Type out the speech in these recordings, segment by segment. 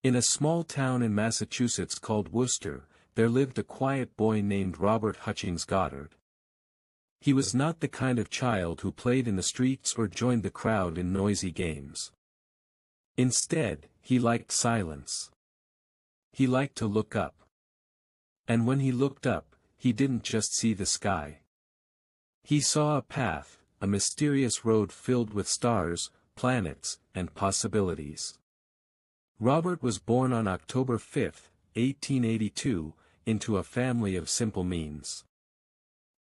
In a small town in Massachusetts called Worcester, there lived a quiet boy named Robert Goddard. He was not the kind of child who played in the streets or joined the crowd in noisy games. Instead, he liked silence. He liked to look up. And when he looked up, he didn't just see the sky. He saw a path, a mysterious road filled with stars, planets, and possibilities. Robert was born on October 5, 1882, into a family of simple means.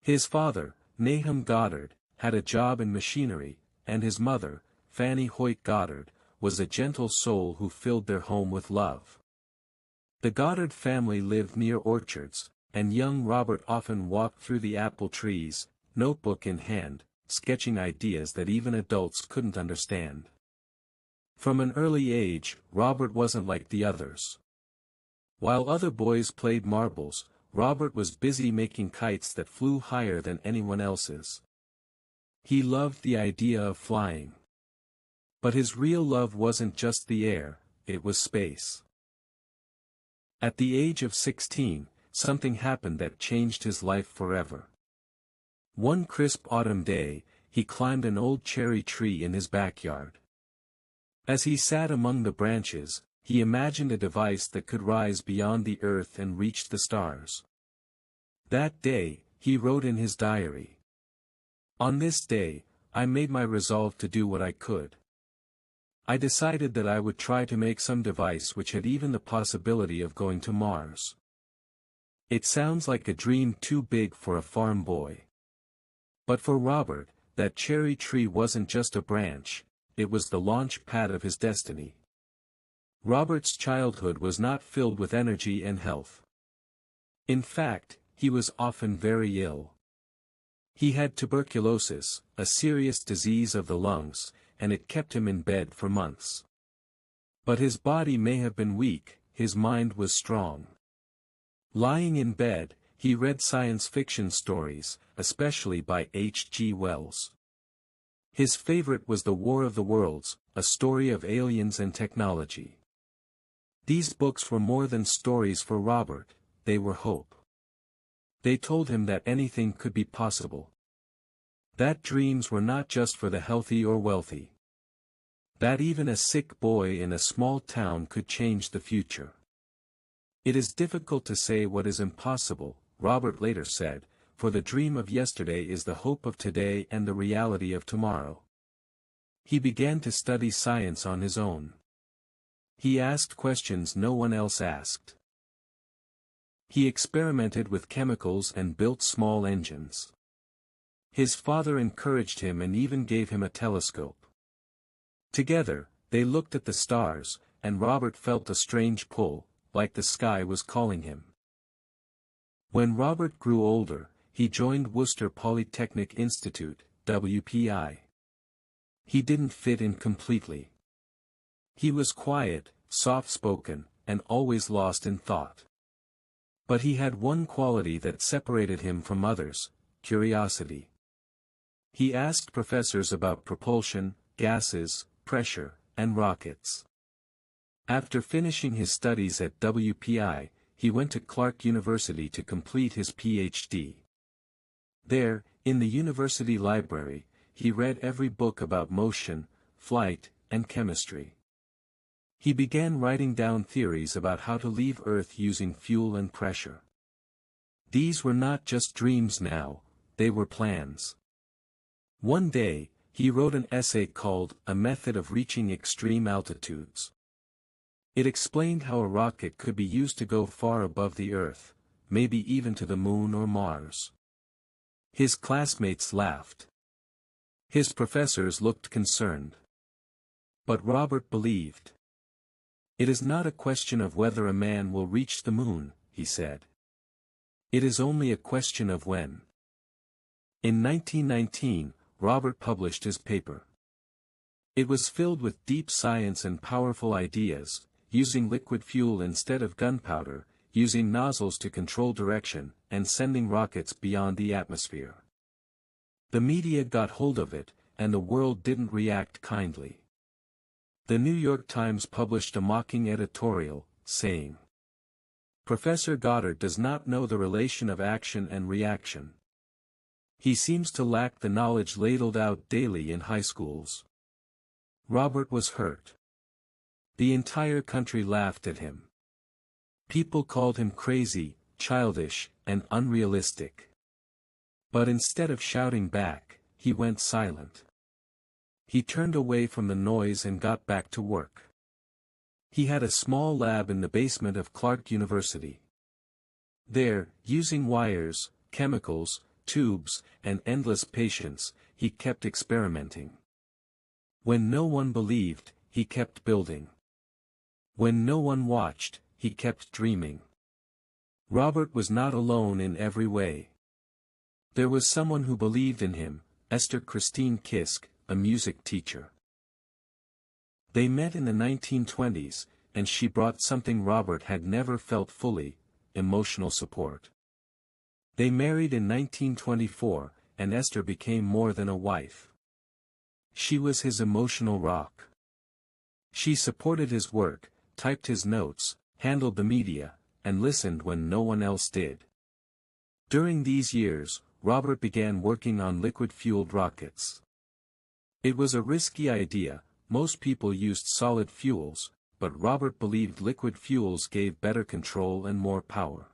His father, Nahum Goddard, had a job in machinery, and his mother, Fanny Hoyt Goddard, was a gentle soul who filled their home with love. The Goddard family lived near orchards, and young Robert often walked through the apple trees, notebook in hand, sketching ideas that even adults couldn't understand. From an early age, Robert wasn't like the others. While other boys played marbles, Robert was busy making kites that flew higher than anyone else's. He loved the idea of flying. But his real love wasn't just the air, it was space. At the age of 16, something happened that changed his life forever. One crisp autumn day, he climbed an old cherry tree in his backyard. As he sat among the branches, he imagined a device that could rise beyond the earth and reach the stars. That day, he wrote in his diary, "On this day, I made my resolve to do what I could. I decided that I would try to make some device which had even the possibility of going to Mars." It sounds like a dream too big for a farm boy. But for Robert, that cherry tree wasn't just a branch, it was the launch pad of his destiny. Robert's childhood was not filled with energy and health. In fact, he was often very ill. He had tuberculosis, a serious disease of the lungs, and it kept him in bed for months. But his body may have been weak, his mind was strong. Lying in bed, he read science fiction stories, especially by H.G. Wells. His favorite was The War of the Worlds, a story of aliens and technology. These books were more than stories for Robert, they were hope. They told him that anything could be possible. That dreams were not just for the healthy or wealthy. That even a sick boy in a small town could change the future. "It is difficult to say what is impossible," Robert later said, "for the dream of yesterday is the hope of today and the reality of tomorrow." He began to study science on his own. He asked questions no one else asked. He experimented with chemicals and built small engines. His father encouraged him and even gave him a telescope. Together, they looked at the stars, and Robert felt a strange pull, like the sky was calling him. When Robert grew older, he joined Worcester Polytechnic Institute, WPI. He didn't fit in completely. He was quiet, soft-spoken, and always lost in thought. But he had one quality that separated him from others: curiosity. He asked professors about propulsion, gases, pressure, and rockets. After finishing his studies at WPI, he went to Clark University to complete his Ph.D. There, in the university library, he read every book about motion, flight, and chemistry. He began writing down theories about how to leave Earth using fuel and pressure. These were not just dreams now, they were plans. One day, he wrote an essay called "A Method of Reaching Extreme Altitudes." It explained how a rocket could be used to go far above the Earth, maybe even to the Moon or Mars. His classmates laughed. His professors looked concerned. But Robert believed. "It is not a question of whether a man will reach the moon," he said. "It is only a question of when." In 1919, Robert published his paper. It was filled with deep science and powerful ideas, using liquid fuel instead of gunpowder, using nozzles to control direction, and sending rockets beyond the atmosphere. The media got hold of it, and the world didn't react kindly. The New York Times published a mocking editorial, saying, "Professor Goddard does not know the relation of action and reaction. He seems to lack the knowledge ladled out daily in high schools." Robert was hurt. The entire country laughed at him. People called him crazy, childish, and unrealistic. But instead of shouting back, he went silent. He turned away from the noise and got back to work. He had a small lab in the basement of Clark University. There, using wires, chemicals, tubes, and endless patience, he kept experimenting. When no one believed, he kept building. When no one watched, he kept dreaming. Robert was not alone in every way. There was someone who believed in him, Esther Christine Kisk, a music teacher. They met in the 1920s, and she brought something Robert had never felt fully: emotional support. They married in 1924, and Esther became more than a wife. She was his emotional rock. She supported his work, typed his notes, handled the media, and listened when no one else did. During these years, Robert began working on liquid-fueled rockets. It was a risky idea. Most people used solid fuels, but Robert believed liquid fuels gave better control and more power.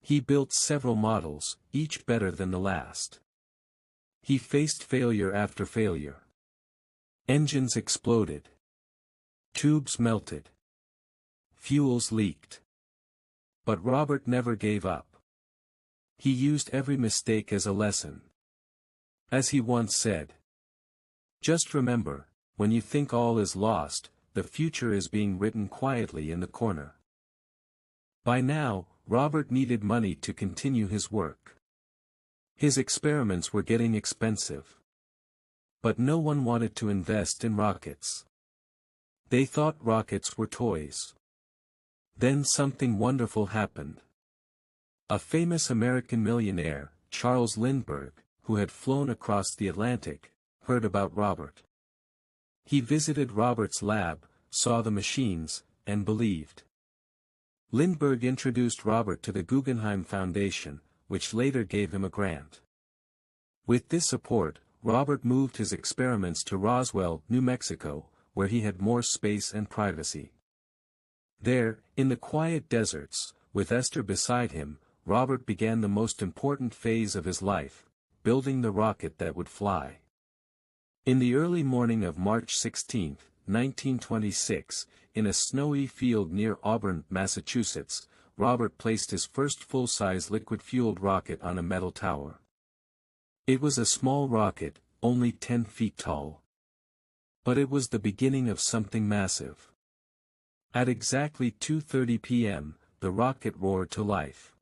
He built several models, each better than the last. He faced failure after failure. Engines exploded. Tubes melted. Fuels leaked. But Robert never gave up. He used every mistake as a lesson. As he once said, "Just remember, when you think all is lost, the future is being written quietly in the corner." By now, Robert needed money to continue his work. His experiments were getting expensive. But no one wanted to invest in rockets. They thought rockets were toys. Then something wonderful happened. A famous American millionaire, Charles Lindbergh, who had flown across the Atlantic, heard about Robert. He visited Robert's lab, saw the machines, and believed. Lindbergh introduced Robert to the Guggenheim Foundation, which later gave him a grant. With this support, Robert moved his experiments to Roswell, New Mexico, where he had more space and privacy. There, in the quiet deserts, with Esther beside him, Robert began the most important phase of his life: building the rocket that would fly. In the early morning of March 16, 1926, in a snowy field near Auburn, Massachusetts, Robert placed his first full-size liquid-fueled rocket on a metal tower. It was a small rocket, only 10 feet tall. But it was the beginning of something massive. At exactly 2:30 p.m., the rocket roared to life.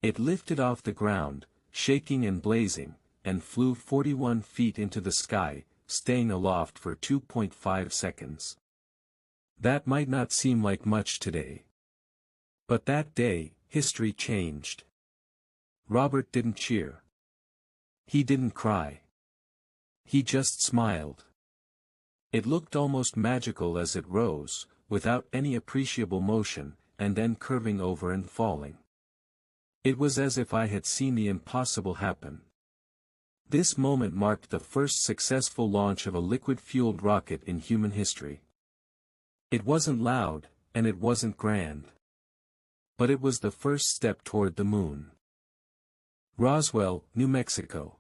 It lifted off the ground, shaking and blazing, and flew 41 feet into the sky, staying aloft for 2.5 seconds. That might not seem like much today. But that day, history changed. Robert didn't cheer. He didn't cry. He just smiled. It looked almost magical as it rose, without any appreciable motion, and then curving over and falling. It was as if I had seen the impossible happen. This moment marked the first successful launch of a liquid-fueled rocket in human history. It wasn't loud, and it wasn't grand. But it was the first step toward the moon. Roswell, New Mexico.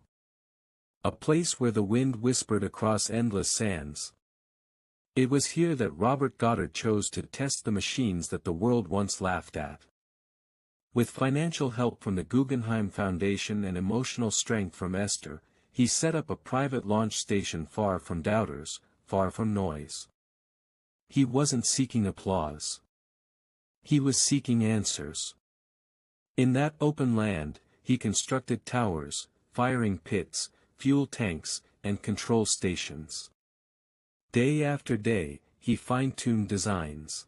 A place where the wind whispered across endless sands. It was here that Robert Goddard chose to test the machines that the world once laughed at. With financial help from the Guggenheim Foundation and emotional strength from Esther, he set up a private launch station far from doubters, far from noise. He wasn't seeking applause. He was seeking answers. In that open land, he constructed towers, firing pits, fuel tanks, and control stations. Day after day, he fine-tuned designs.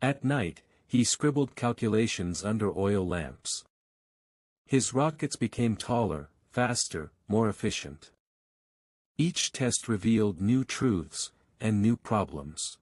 At night, he scribbled calculations under oil lamps. His rockets became taller, faster, more efficient. Each test revealed new truths, and new problems.